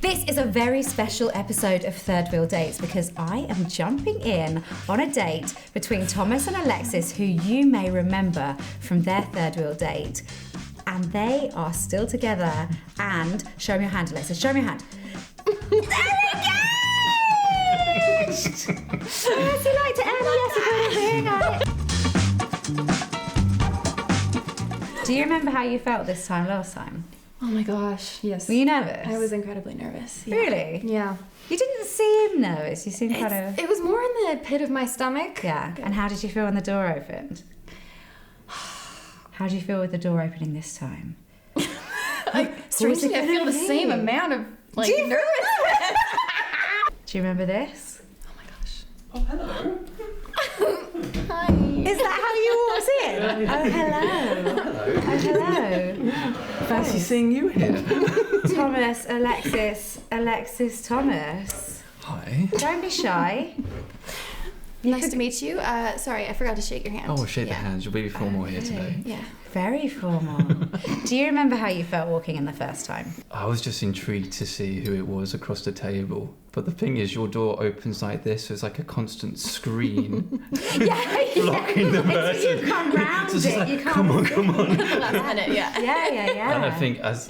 This is a very special episode of Third Wheel Dates because I am jumping in on a date between Thomas and Alexis, who you may remember from their third wheel date. And they are still together. And show me your hand, Alexis. Show me your hand. They're engaged! Yes, you like to end. Yes, you put a ring on it. Do you remember how you felt this time last time? Oh my gosh, yes. Were you nervous? I was incredibly nervous. Yeah. Really? Yeah. You didn't seem nervous. You seemed kind of... It was more in the pit of my stomach. Yeah. And how did you feel when the door opened? How do you feel with the door opening this time? Strangely, I feel the same amount of nervousness. Do you remember this? Oh my gosh. Oh, hello. Hi. Is that how you walked in? Oh, hello. Oh, hello. Fancy seeing you here. Thomas, Alexis, Thomas. Hi. Don't be shy. Nice to meet you. Sorry, I forgot to shake your hand. Oh, we'll shake the hands. You'll be formal here today. Yeah. Very formal. Do you remember how you felt walking in the first time? I was just intrigued to see who it was across the table. But the thing is, your door opens like this, so it's like a constant screen. Blocking the person. You come round It's just it. like, You can't. come on. Last minute, yeah. Yeah. And I think, it's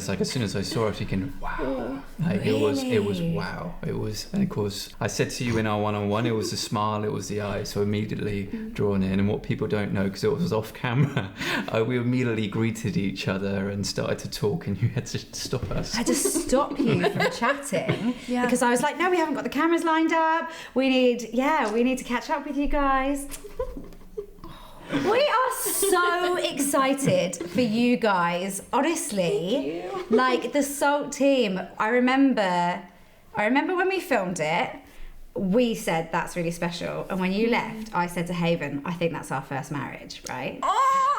like as soon as I saw it, thinking, wow. Like, it was Really? wow. It was, and of course, I said to you in our one-on-one, it was the smile, it was the eye, so immediately drawn in. And what people don't know, because it was off camera, we immediately greeted each other and started to talk, and you had to stop us. I had to stop you from chatting because I was like, no, we haven't got the cameras lined up. We need to catch up with you guys. We are so excited for you guys, honestly. Thank you. Like the Salt team. I remember when we filmed it, we said that's really special. And when you left, I said to Haven, I think that's our first marriage, right?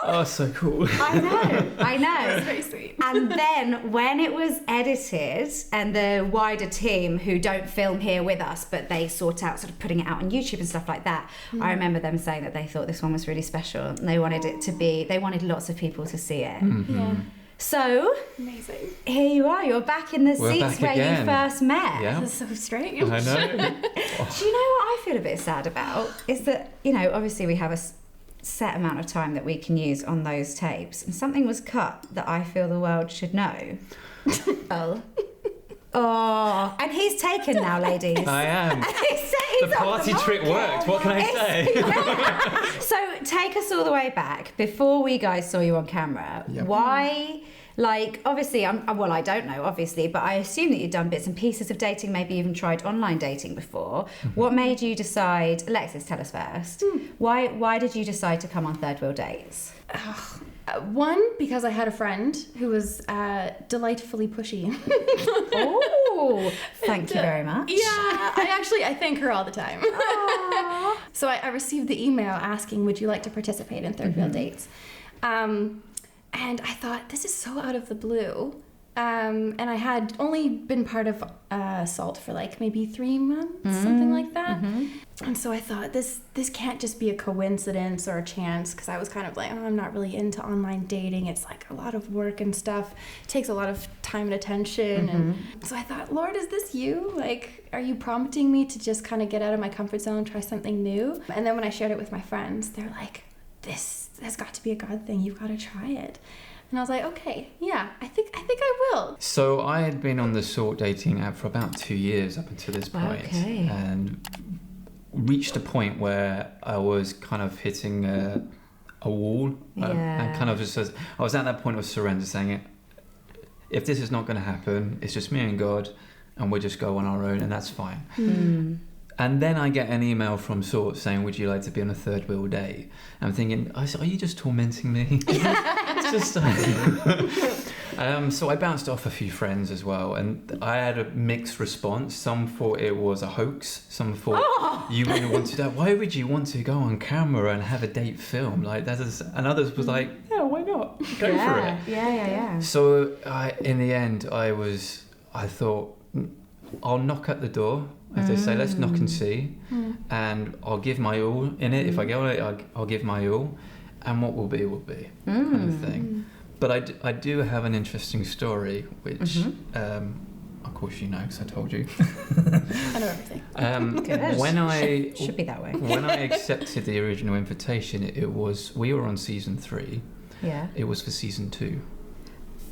Oh, so cool. I know. That's very sweet. And then when it was edited and the wider team who don't film here with us, but they sort out sort of putting it out on YouTube and stuff like that, I remember them saying that they thought this one was really special and they wanted they wanted lots of people to see it. Mm-hmm. Yeah. So, Amazing. here you are, you're back in the We're seats back where again. you first met. Yeah. That's so strange. I know. Do you know what I feel a bit sad about? Is that, obviously we have a set amount of time that we can use on those tapes, and something was cut that I feel the world should know. Oh, and he's taken now, ladies. I am. He's The party trick worked. What can I say? So take us all the way back before we guys saw you on camera. Yep. Why? Like, obviously, I don't know, obviously, but I assume that you'd done bits and pieces of dating, maybe even tried online dating before. What made you decide? Alexis, tell us first. Why did you decide to come on Third Wheel Dates? One, because I had a friend who was delightfully pushy. Oh, thank you very much. Yeah, I thank her all the time. So I received the email asking, would you like to participate in Third Wheel Dates? And I thought, this is so out of the blue. And I had only been part of SALT for like maybe 3 months, something like that. And so I thought, this can't just be a coincidence or a chance, because I was kind of like, I'm not really into online dating. It's like a lot of work and stuff. It takes a lot of time and attention. And so I thought, Lord, is this you? Like, are you prompting me to just kind of get out of my comfort zone, try something new? And then when I shared it with my friends, they're like, this has got to be a God thing. You've got to try it. And I was like, okay, yeah, I think I will. So I had been on the Salt dating app for about 2 years up until this point, Okay. and reached a point where I was kind of hitting a wall. And kind of just I was at that point of surrender, saying, if this is not going to happen, it's just me and God, and we'll just go on our own, and that's fine. And then I get an email from Salt saying, would you like to be on a third wheel date? I'm thinking, are you just tormenting me? It's just... so I bounced off a few friends as well, and I had a mixed response. Some thought it was a hoax. Some thought you wouldn't want to do that. Why would you want to go on camera and have a date film? Like that is, and others was like, yeah, why not? Go for it. Yeah. So in the end, I thought, I'll knock at the door. As they say, let's knock and see, and I'll give my all in it. If I get on it, I'll give my all, and what will be, kind of thing. But I do have an interesting story, which I'll course you know, because I told you. I know everything. Good. Should be that way. When I accepted the original invitation, we were on season 3. Yeah. It was for season 2.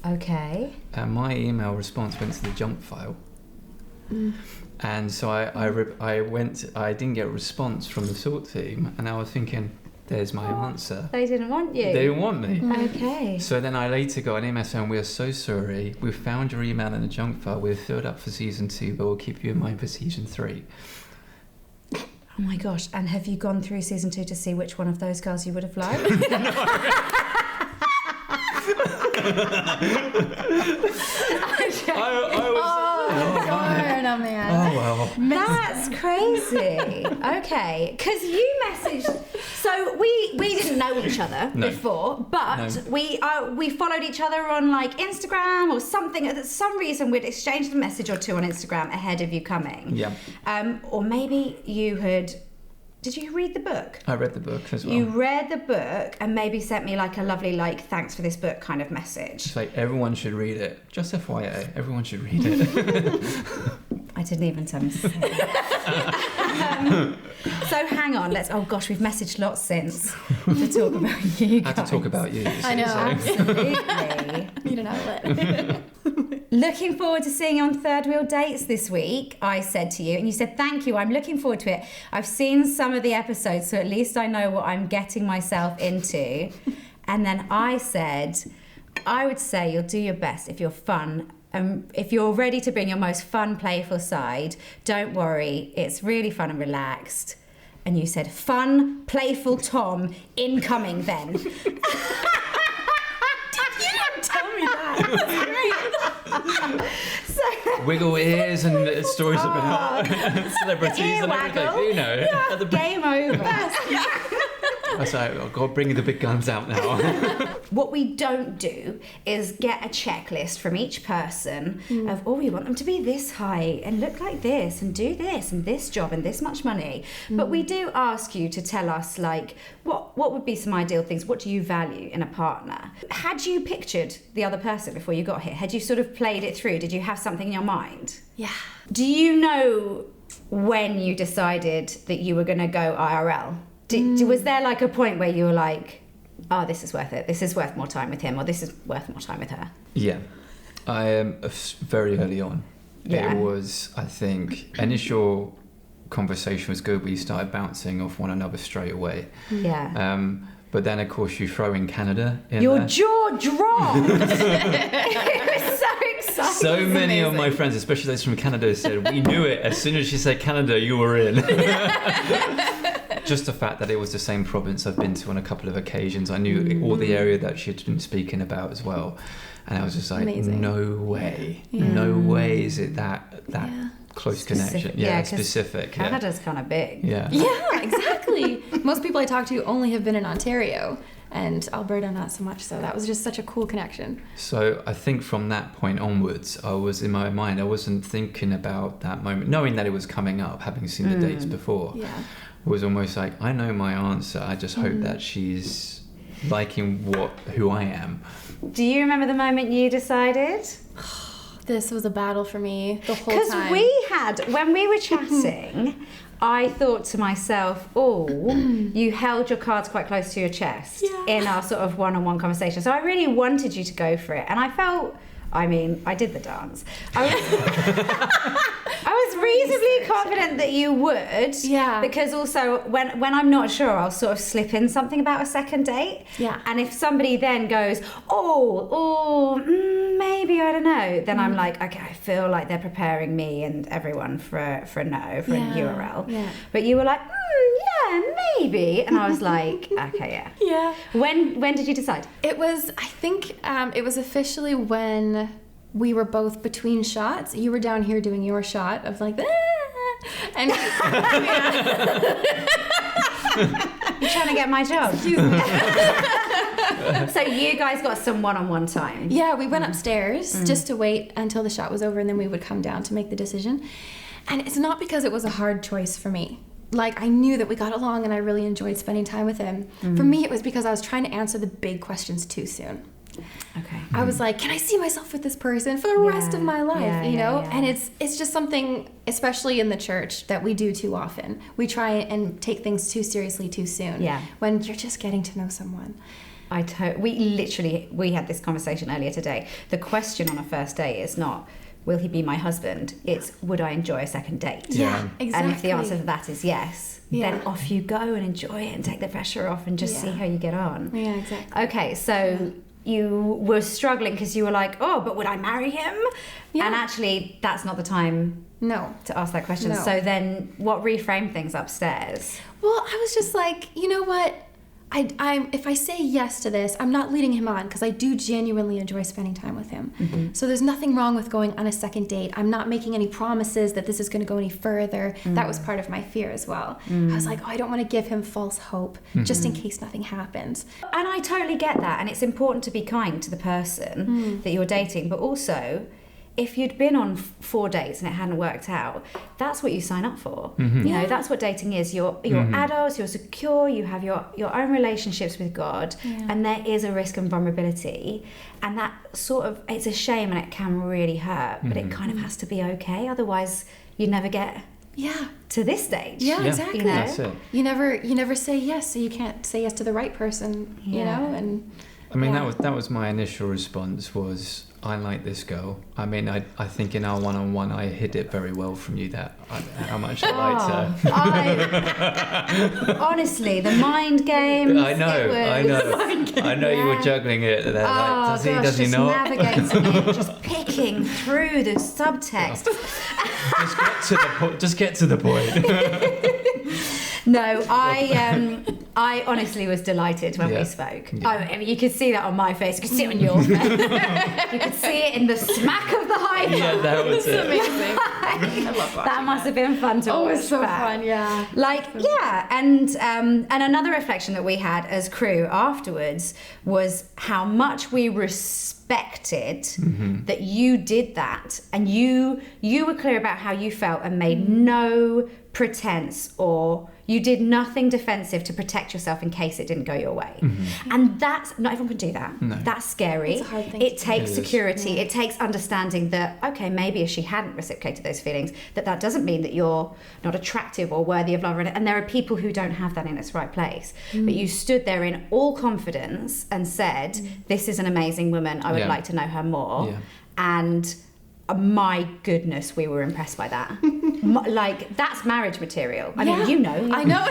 Okay. And my email response went to the junk file. And so I didn't get a response from the sort team, and I was thinking, there's my answer. They didn't want you. They didn't want me. Okay. So then I later got an email saying, we are so sorry, we found your email in the junk file, we've filled up for season 2, but we'll keep you in mind for season 3. Oh my gosh, and have you gone through season 2 to see which one of those girls you would have liked? Oh, well. That's crazy. Okay, because you messaged. So we didn't know each other before, but we followed each other on like Instagram or something. For some reason, we'd exchanged a message or two on Instagram ahead of you coming. Yeah. Or maybe you had. Did you read the book? I read the book as well. You read the book and maybe sent me like a lovely like thanks for this book kind of message. It's like everyone should read it. Just FYI, everyone should read it. I didn't even tell him to say that. So hang on, oh gosh, we've messaged lots since to talk about you guys. I had to talk about you. I know. Absolutely. Need an outlet. Looking forward to seeing you on Third Wheel Dates this week, I said to you, and you said, thank you, I'm looking forward to it. I've seen some of the episodes, so at least I know what I'm getting myself into. And then I said, I would say you'll do your best if you're fun. If you're ready to bring your most fun, playful side, don't worry, it's really fun and relaxed. And you said, fun, playful Tom, incoming then. You didn't tell me that. So, wiggle ears and stories about celebrities and waggle. everything, you know. Yeah, game over. I was like, oh God, bring the big guns out now. What we don't do is get a checklist from each person of, oh, we want them to be this height and look like this and do this and this job and this much money. But we do ask you to tell us, like, what would be some ideal things? What do you value in a partner? Had you pictured the other person before you got here? Had you sort of played it through? Did you have something in your mind? Yeah. Do you know when you decided that you were going to go IRL? Was there like a point where you were like, oh, this is worth it, this is worth more time with him, or this is worth more time with her? Yeah, very early on. Yeah. It was, I think, initial conversation was good. We started bouncing off one another straight away. Yeah. But then, of course, you throw in Canada in Your there. jaw dropped. It was so exciting. So many of my friends, especially those from Canada, said, we knew it. As soon as she said Canada, you were in. Just the fact that it was the same province I've been to on a couple of occasions. I knew all the area that she had been speaking about as well. And I was just like, Amazing. No way. Yeah. No way is it that close connection. Yeah, specific. Canada's kind of big. Yeah. Yeah, exactly. Most people I talk to only have been in Ontario, and Alberta not so much. So that was just such a cool connection. So I think from that point onwards, I was in my mind, I wasn't thinking about that moment, knowing that it was coming up, having seen the dates before. Yeah. It was almost like, I know my answer. I just hope that she's liking who I am. Do you remember the moment you decided? This was a battle for me the whole time. Because when we were chatting, I thought to myself, oh, you held your cards quite close to your chest in our sort of one-on-one conversation. So I really wanted you to go for it. And I felt, I did the dance. I was reasonably confident that you would. Yeah. Because also, when I'm not sure, I'll sort of slip in something about a second date. Yeah. And if somebody then goes, maybe, I don't know, then I'm like, okay, I feel like they're preparing me and everyone for a no, for a URL. Yeah. But you were like, yeah, maybe. And I was like, okay, yeah. Yeah. When did you decide? It was, I think, it was officially when we were both between shots. You were down here doing your shot of like, and you're trying to get my job. Excuse me. So you guys got some one-on-one time. Yeah, we went upstairs just to wait until the shot was over, and then we would come down to make the decision. And it's not because it was a hard choice for me. Like, I knew that we got along and I really enjoyed spending time with him. For me, it was because I was trying to answer the big questions too soon. Okay. I was like, can I see myself with this person for the rest of my life, you know? And it's just something, especially in the church, that we do too often. We try and take things too seriously too soon. Yeah. When you're just getting to know someone. We had this conversation earlier today. The question on a first date is not, will he be my husband? It's, would I enjoy a second date? Yeah, exactly. And if the answer to that is yes, then off you go and enjoy it and take the pressure off and just see how you get on. Yeah, exactly. Okay, so you were struggling because you were like, oh, but would I marry him? And actually, that's not the time to ask that question. No. So then what reframed things upstairs? Well, I was just like, you know what? If I say yes to this, I'm not leading him on because I do genuinely enjoy spending time with him. Mm-hmm. So there's nothing wrong with going on a second date. I'm not making any promises that this is going to go any further. That was part of my fear as well. I was like, oh, I don't want to give him false hope just in case nothing happens. And I totally get that. And it's important to be kind to the person that you're dating. But also, if you'd been on 4 dates and it hadn't worked out, that's what you sign up for. You know, that's what dating is. You're adults, you're secure, you have your own relationships with God, and there is a risk and vulnerability. And that sort of, it's a shame and it can really hurt, but it kind of has to be okay. Otherwise, you never get to this stage. Yeah, exactly. You know? That's it. You never say yes, so you can't say yes to the right person, you know? And I mean, that was my initial response was, I like this girl. I mean, I think in our one-on-one, I hid it very well from you how much I liked her. Honestly, the mind games. I know you were juggling it. Does he not? Navigating it, just picking through the subtext. Just get to the point. No, I honestly was delighted when we spoke. Yeah. I mean, you could see that on my face. You could see it on your face. You could see it in the smack of the high five. Yeah, that was it. amazing. I love watching That must have been fun to watch. Oh, it was so back. fun, yeah. And another reflection that we had as crew afterwards was how much we respected that you did that, and you were clear about how you felt and made no pretense, or you did nothing defensive to protect yourself in case it didn't go your way. And that's, not everyone can do that. No. That's scary. It's a hard thing it to takes do. security. Yeah. It takes understanding that, okay, maybe if she hadn't reciprocated those feelings, that doesn't mean that you're not attractive or worthy of love. And there are people who don't have that in its right place. But you stood there in all confidence and said, this is an amazing woman. I would like to know her more. Yeah. And my goodness, we were impressed by that. Like, that's marriage material. I mean, you know. I know.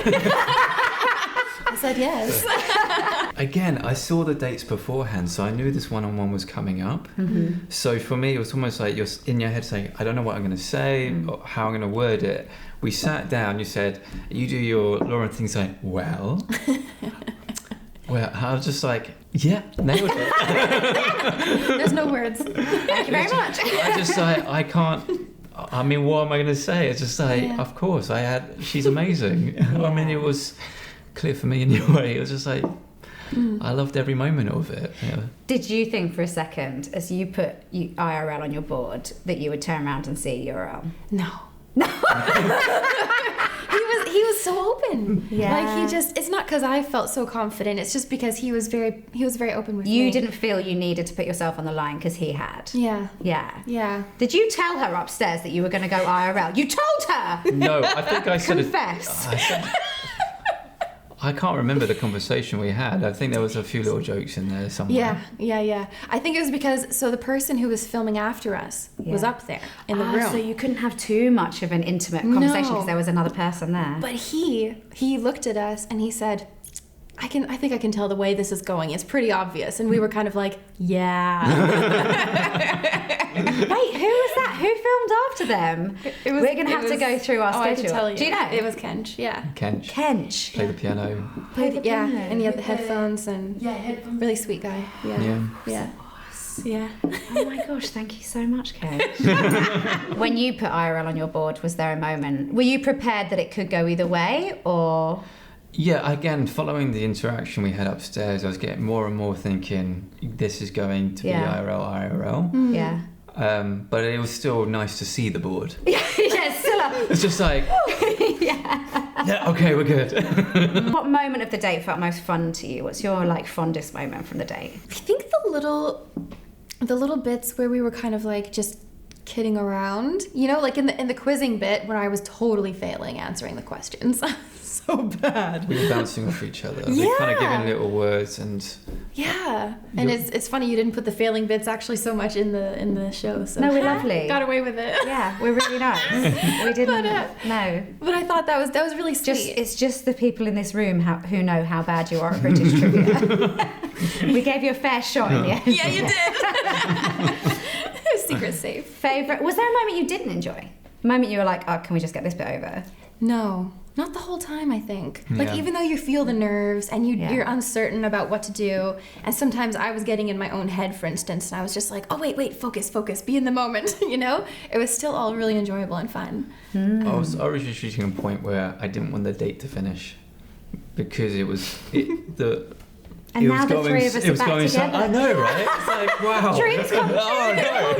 I said yes. Again, I saw the dates beforehand, so I knew this one-on-one was coming up. So for me, it was almost like you're in your head saying, I don't know what I'm going to say or how I'm going to word it. We sat down, you said, you do your Lauren thing saying, well, I was just like, yeah, nailed it. There's no words. Thank you very much. I just like, I can't, I mean, what am I going to say? It's just like, of course, she's amazing. I mean, it was clear for me anyway. It was just like, I loved every moment of it. Yeah. Did you think for a second, as you put IRL on your board, that you would turn around and see URL? No. He was so open. Yeah. Like it's not because I felt so confident. It's just because he was very open with me. You didn't feel you needed to put yourself on the line because he had. Yeah. Yeah. Yeah. Did you tell her upstairs that you were going to go IRL? You told her. No, I think I said Confess. I can't remember the conversation we had. I think there was a few little jokes in there somewhere. Yeah. I think it was because the person who was filming after us was up there in the room. So you couldn't have too much of an intimate conversation because there was another person there. But he looked at us and he said, I think I can tell the way this is going. It's pretty obvious. And we were kind of like, yeah. Wait, who was that? Who filmed after them? We're going to have to go through our schedule. I can tell you. Do you know? It was Kench, yeah. Kench. Play the piano. And he had the headphones and headphones. really sweet guy. Yeah. Oh my gosh, thank you so much, Kate. When you put IRL on your board, was there a moment? Were you prepared that it could go either way, or? Yeah, again, following the interaction we had upstairs, I was getting more and more thinking, this is going to be IRL. Yeah. But it was still nice to see the board. Yeah, still up. It's just like, yeah, okay, we're good. What moment of the date felt most fun to you? What's your fondest moment from the date? I think the little bits where we were kind of like just kidding around, you know, like in the quizzing bit where I was totally failing answering the questions. So bad. We were bouncing off each other. We kind of giving little words and. Yeah, and it's funny you didn't put the failing bits actually so much in the show. So No, we're lovely. Got away with it. Yeah, we're really nice. We didn't. No. But I thought that was really sweet. It's just the people in this room who know how bad you are at British trivia. We gave you a fair shot in the end. Yeah, you did. Secret safe. Favorite? Was there a moment you didn't enjoy? A moment you were like, oh, can we just get this bit over? No, not the whole time, I think. Like, Yeah. even though you feel the nerves and you're uncertain about what to do, and sometimes I was getting in my own head, for instance, and I was just like, oh, wait, focus, be in the moment, you know? It was still all really enjoyable and fun. I was just reaching a point where I didn't want the date to finish because And now the three of us are back together. I know, right? It's like, wow. Dreams come true. Oh, no.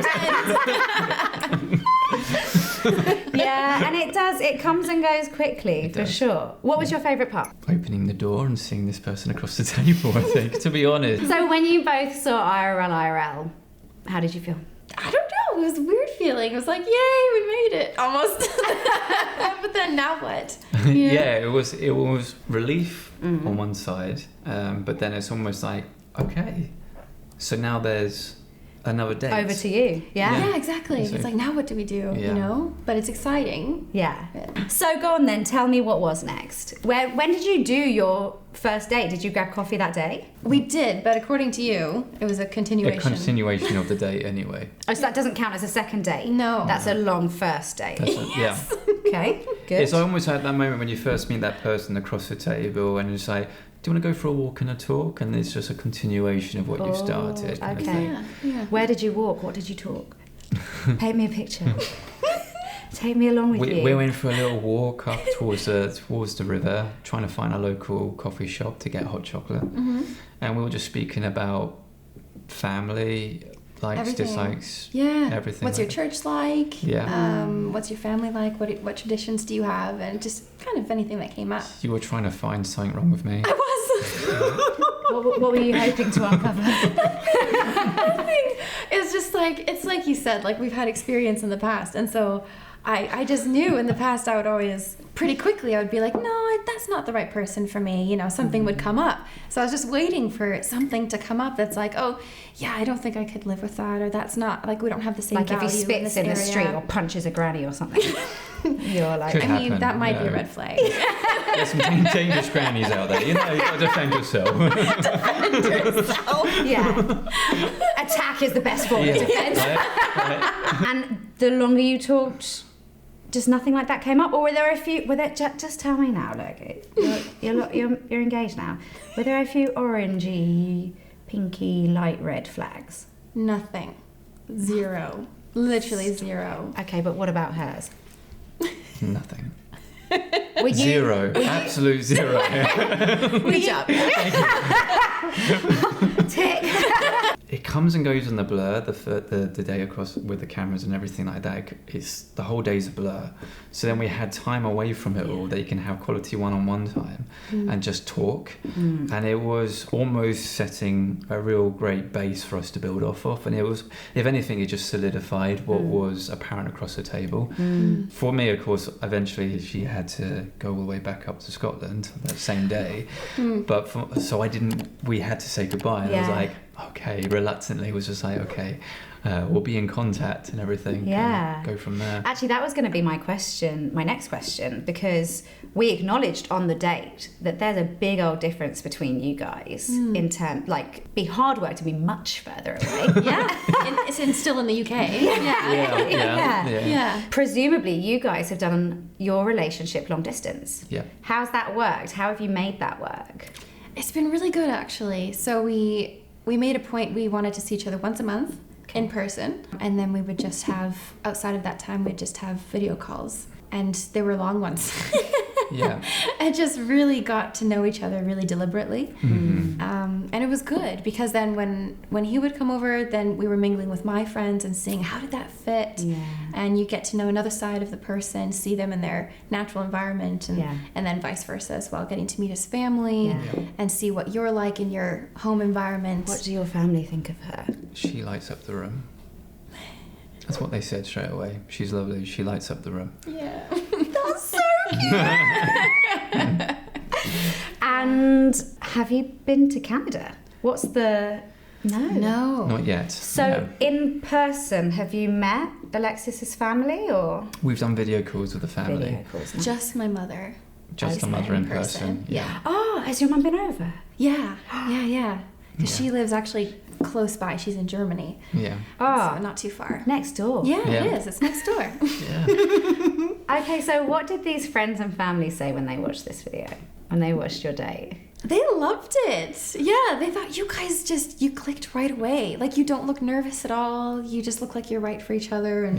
Yeah, and it comes and goes quickly, for sure. What was your favourite part? Opening the door and seeing this person across the table, I think, to be honest. So when you both saw IRL, how did you feel? I don't know. It was a weird feeling. It was like, yay, we made it, almost. But then now what? Yeah, it was relief on one side, but then it's almost like, okay, so now there's another date. Over to you. Yeah, exactly. It's like, now what do we do? Yeah. You know? But it's exciting. Yeah. So go on then, tell me what was next. When did you do your first date? Did you grab coffee that day? We did, but according to you, it was a continuation. A continuation of the date anyway. Oh, so that doesn't count as a second date? No. That's a long first date. Yeah. Okay, good. It's almost like that moment when you first meet that person across the table and it's like, do you want to go for a walk and a talk? And it's just a continuation of what you've started. kind of Okay. thing. Yeah. Where did you walk? What did you talk? Paint me a picture. Take me along with you. We went for a little walk up towards the river, trying to find a local coffee shop to get hot chocolate. Mm-hmm. And we were just speaking about family, likes, Everything. dislikes, Yeah. everything. What's your church like? Yeah. What's your family like? What traditions do you have? And just kind of anything that came up. You were trying to find something wrong with me. I was. What were you hoping to uncover? I think it's just like, it's like you said, like we've had experience in the past. And so I just knew in the past I would always, pretty quickly, I would be like, no, that's not the right person for me. You know, something would come up. So I was just waiting for something to come up that's like, oh, yeah, I don't think I could live with that. Or that's not, like, we don't have the same Like if value he spits this in the area. street or punches a granny or something. You're like, Could I mean, happen, that might be a yeah. red flag. There's some dangerous grannies out there. You know, you've got to defend yourself. yeah. Attack is the best form of Yeah. defense. Right. And the longer you talked, just nothing like that came up, or were there a few? Were there just tell me now? Look, you're engaged now. Were there a few orangey, pinky, light red flags? Nothing. Zero. Literally zero. Okay, but what about hers? Nothing. Were you, Zero. Absolute zero. Good job. Tick. It comes and goes in the blur, the day across with the cameras and everything like that. It's the whole day's a blur. So then we had time away from it all that you can have quality one-on-one time and just talk. And it was almost setting a real great base for us to build off of. And it was, if anything, it just solidified what was apparent across the table. For me, of course, eventually she had to go all the way back up to Scotland that same day. But we had to say goodbye. And I was like, okay, reluctantly was just like, okay, we'll be in contact and everything. Yeah. And go from there. Actually, that was going to be my next question, because we acknowledged on the date that there's a big old difference between you guys in terms, like, it'd be hard work to be much further away. Yeah. It's still in the UK. Yeah. Presumably, you guys have done your relationship long distance. Yeah. How's that worked? How have you made that work? It's been really good, actually. So we made a point, we wanted to see each other once a month in person, and then we would just have, outside of that time, we'd just have video calls, and they were long ones. Yeah. And just really got to know each other really deliberately. And it was good because then when he would come over, then we were mingling with my friends and seeing how did that fit. Yeah. And you get to know another side of the person, see them in their natural environment, and then vice versa as well, getting to meet his family and see what you're like in your home environment. What do your family think of her? She lights up the room. That's what they said straight away. She's lovely. She lights up the room. Yeah. That's so cute. And have you been to Canada? What's the... No. Not yet. So in person, have you met Alexis's family or? We've done video calls with the family. Video calls, no? Just my mother. Just the mother in person. Yeah. Oh, has your mum been over? Yeah. Because she lives actually close by. She's in Germany. Yeah. Oh, So not too far. next door. Yeah, it is. It's next door. Yeah. Okay, so what did these friends and family say when they watched this video? When they watched your date? They loved it. Yeah, they thought you guys you clicked right away. Like, you don't look nervous at all. You just look like you're right for each other. And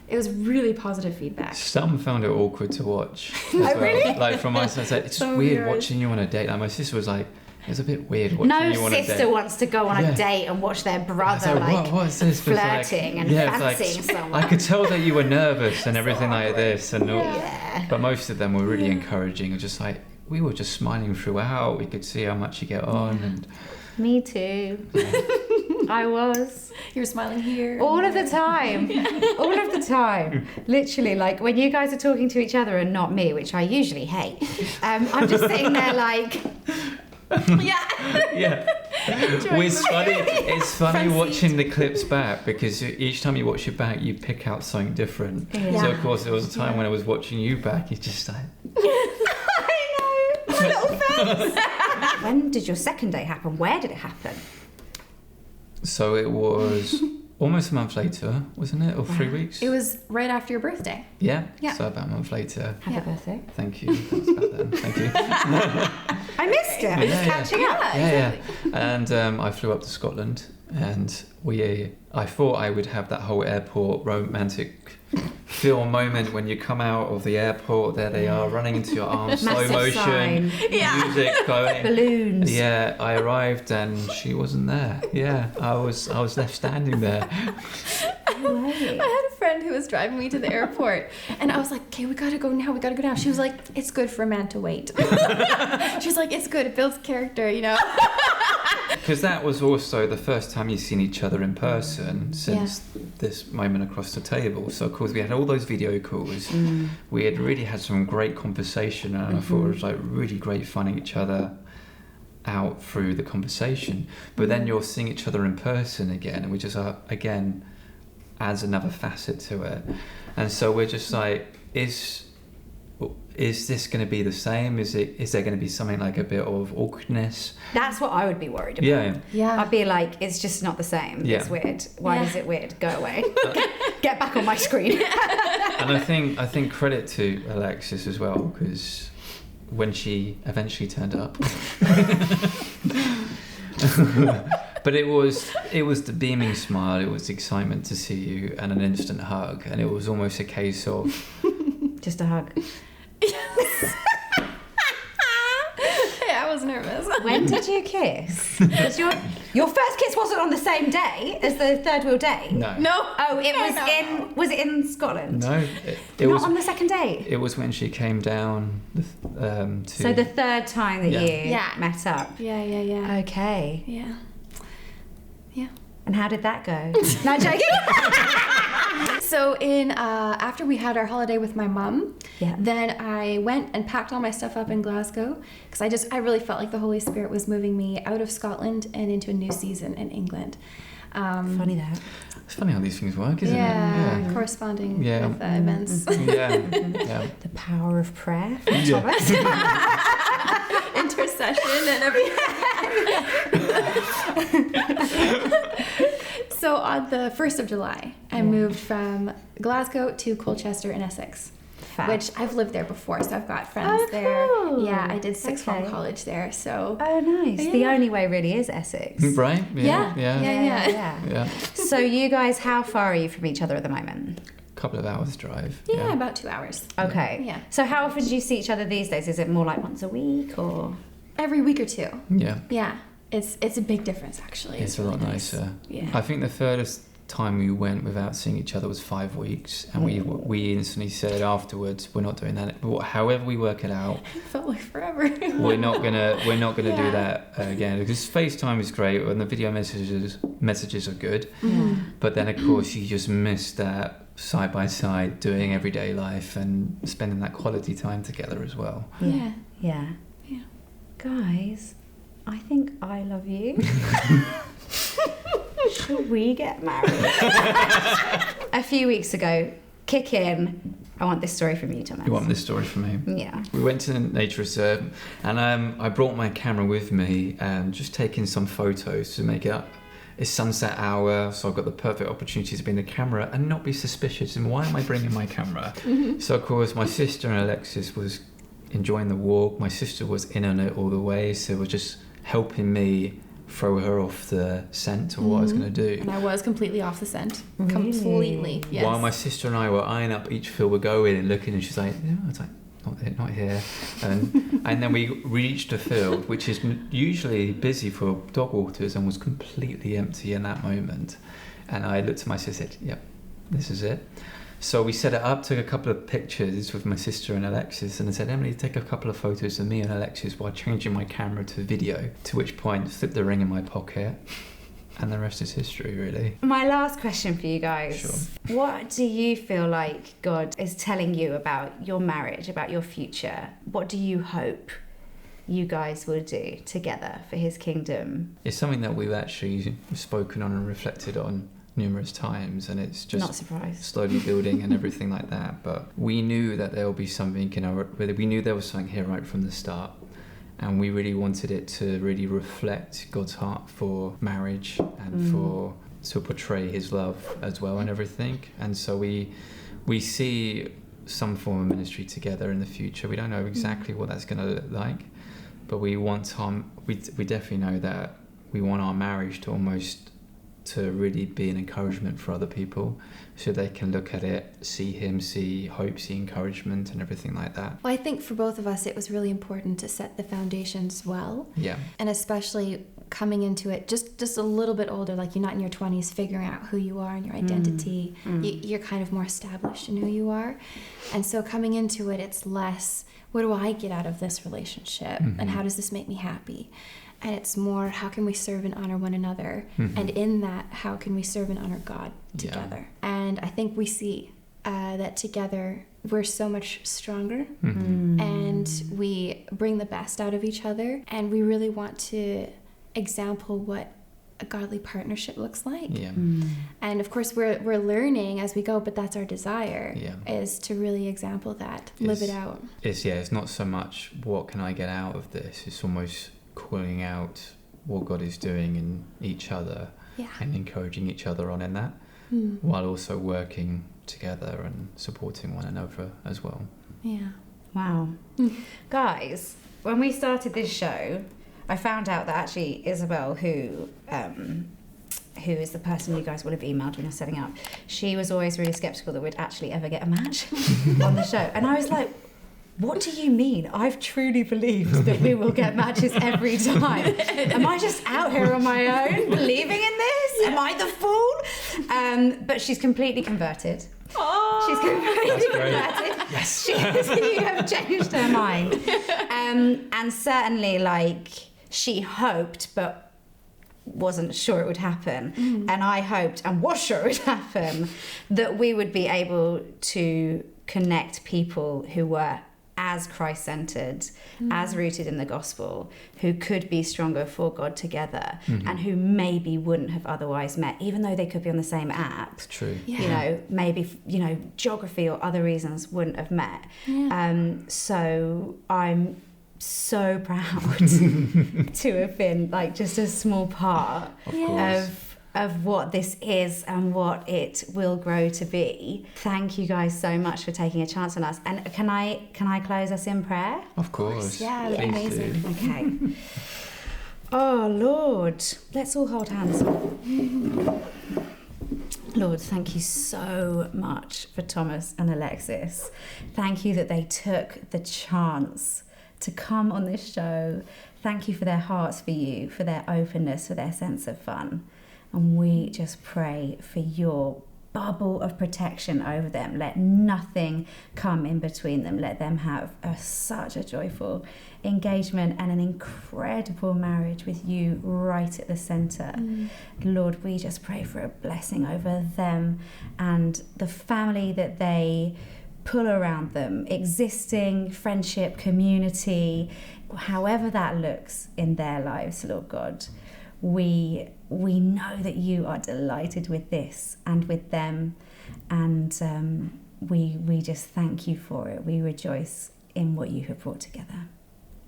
it was really positive feedback. Some found it awkward to watch. As well. Really? Like from my side, it's So weird weird. watching you on a date. Like my sister was like, it's a bit weird watching No you on a date. sister wants to go on a date and watch their brother What is this? flirting and fancying someone. I could tell that you were nervous and everything like this, and Yeah. but most of them were really encouraging. Just like we were just smiling throughout. We could see how much you get on, and Me too. I was. You were smiling here. All of the time. All of the time. Literally, like when you guys are talking to each other and not me, which I usually hate, I'm just sitting there like... Yeah. Well, it's funny Front watching seat. the clips back because each time you watch it back, you pick out something different. Yeah. So of course, there was a time when I was watching you back. It's just like, I know. My little face. When did your second date happen? Where did it happen? so it was almost a month later, wasn't it, or 3 weeks? It was right after your birthday. Yeah. Yeah. So about a month later. Happy birthday. Thank you. That was about then. Thank you. I missed it. I was Yeah, catching up. Yeah. And I flew up to Scotland, and I thought I would have that whole airport romantic film moment when you come out of the airport. There they are, running into your arms, slow Massive motion, sign. music going. Balloons. Yeah, I arrived and she wasn't there. Yeah, I was left standing there. No way. I had a friend who was driving me to the airport, and I was like, okay, we gotta go now. She was like, it's good for a man to wait. She was like, it's good, it builds character, you know? Because that was also the first time you've seen each other in person since this moment across the table. So of course we had all those video calls. We had really had some great conversation, and I thought it was like really great finding each other out through the conversation. But then you're seeing each other in person again, and we just are again adds another facet to it. And so we're just like, is this going to be the same? Is there going to be something like a bit of awkwardness? That's what I would be worried about. Yeah. I'd be like, it's just not the same. Yeah. It's weird. Why Yeah. is it weird? Go away. Get back on my screen. And I think credit to Alexis as well, because when she eventually turned up, but it was the beaming smile, it was the excitement to see you, and an instant hug, and it was almost a case of Just a hug. Yeah, I was nervous. When did you kiss? Was your first kiss wasn't on the same day as the third wheel date? no. Oh, it was No. was it in Scotland? No, it Not was. on the second date. It was when she came down to. So the third time that Yeah. you Yeah. met up. Yeah. Okay. Yeah. And how did that go? No, joking. So after we had our holiday with my mum, Yeah. then I went and packed all my stuff up in Glasgow because I really felt like the Holy Spirit was moving me out of Scotland and into a new season in England. Funny that. It's funny how these things work, isn't Yeah, corresponding Yeah. with events. it? Yeah. The power of prayer from Yeah. Thomas. Intercession and everything. So on the 1st of July, I moved from Glasgow to Colchester in Essex, Fab. which I've lived there before, so I've got friends Oh, there. cool. Yeah, I did sixth form Okay. college there, so. Oh, nice. The Yeah. only way really is Essex. Right? Yeah. Yeah. Yeah. Yeah. Yeah. So you guys, how far are you from each other at the moment? couple of hours drive. Yeah, about 2 hours. Okay. Yeah. So how often do you see each other these days? Is it more like once a week or? Every week or two. Yeah. Yeah. It's a big difference, actually. It's a really lot nice. nicer. Yeah. I think the furthest time we went without seeing each other was 5 weeks, and we instantly said afterwards, we're not doing that. However we work it out, It felt like forever. we're not gonna do Yeah. that again, because FaceTime is great and the video messages are good, but then of course you just miss that side by side doing everyday life and spending that quality time together as well. Yeah. Yeah. Yeah. Guys, I think I love you. Should we get married? A few weeks ago, kick in. I want this story from you, Thomas. You want this story from me? Yeah. We went to the nature reserve, and I brought my camera with me and just taking some photos to make it up. It's sunset hour, so I've got the perfect opportunity to be in the camera and not be suspicious. And why am I bringing my camera? So of course, my sister and Alexis was enjoying the walk. My sister was in on it all the way, so was just helping me throw her off the scent of what I was going to do. And I was completely off the scent. Really? Completely. Yes. While my sister and I were eyeing up each field we're going and looking, and she's like, yeah, I was like, not here. And then we reached a field which is usually busy for dog walkers and was completely empty in that moment. And I looked at my sister and said, yep, this is it. So we set it up, took a couple of pictures with my sister and Alexis, and I said, Emily, take a couple of photos of me and Alexis while changing my camera to video, to which point slipped the ring in my pocket, and the rest is history, really. My last question for you guys. Sure. What do you feel like God is telling you about your marriage, about your future? What do you hope you guys will do together for his kingdom? It's something that we've actually spoken on and reflected on numerous times, and it's just Not surprised. slowly building and everything like that. But we knew that there will be something we knew there was something here right from the start, and we really wanted it to really reflect God's heart for marriage and to portray his love as well and everything. And so we see some form of ministry together in the future. We don't know exactly what that's going to look like, but we definitely know that we want our marriage to really be an encouragement for other people, so they can look at it, see him, see hope, see encouragement and everything like that. Well, I think for both of us, it was really important to set the foundations well. Yeah. And especially coming into it just a little bit older, like you're not in your 20s figuring out who you are and your identity. You're kind of more established in who you are. And so coming into it, it's less, what do I get out of this relationship? And how does this make me happy? And it's more, how can we serve and honor one another? And in that, how can we serve and honor God together? Yeah. And I think we see that together we're so much stronger, and we bring the best out of each other, and we really want to example what a godly partnership looks like. Yeah. And of course we're learning as we go, but that's our desire, Yeah. is to really example that, live it out. It's not so much what can I get out of this, it's almost calling out what God is doing in each other, and encouraging each other on in that, while also working together and supporting one another as well. Yeah. Wow. Guys, when we started this show, I found out that actually Isabel, who is the person you guys would have emailed when you're setting up, she was always really skeptical that we'd actually ever get a match on the show. And I was like, what do you mean? I've truly believed that we will get matches every time. Am I just out here on my own believing in this? Am I the fool? But she's completely converted. Oh, she's completely converted. Yes. You have changed her mind. And certainly, like, she hoped, but wasn't sure it would happen. And I hoped and was sure it would happen, that we would be able to connect people who were as Christ-centered, as rooted in the gospel, who could be stronger for God together, and who maybe wouldn't have otherwise met, even though they could be on the same app. It's true. Yeah. You know, maybe, geography or other reasons wouldn't have met. Yeah. So I'm so proud to have been like just a small part of what this is and what it will grow to be. Thank you guys so much for taking a chance on us. And can I close us in prayer? Of course. Yeah, Please amazing. do. Okay. Oh Lord, let's all hold hands. Lord, thank you so much for Thomas and Alexis. Thank you that they took the chance to come on this show. Thank you for their hearts for you, for their openness, for their sense of fun. And we just pray for your bubble of protection over them. Let nothing come in between them. Let them have such a joyful engagement and an incredible marriage with you right at the centre. Lord, we just pray for a blessing over them and the family that they pull around them, existing friendship, community, however that looks in their lives, Lord God. We know that you are delighted with this and with them, and we just thank you for it. We rejoice in what you have brought together.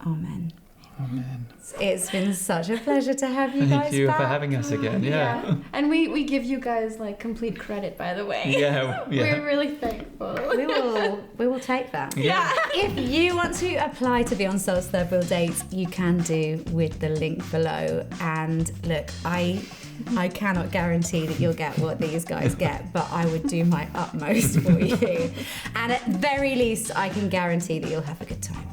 Amen. Amen. It's been such a pleasure to have you guys Thank you back. for having us again. Yeah. And we give you guys like complete credit, by the way. Yeah. We're really thankful. We will take that. Yeah. If you want to apply to be on Soul's Third Wheel Dates, you can do with the link below. And look, I cannot guarantee that you'll get what these guys get, but I would do my utmost for you. And at very least, I can guarantee that you'll have a good time.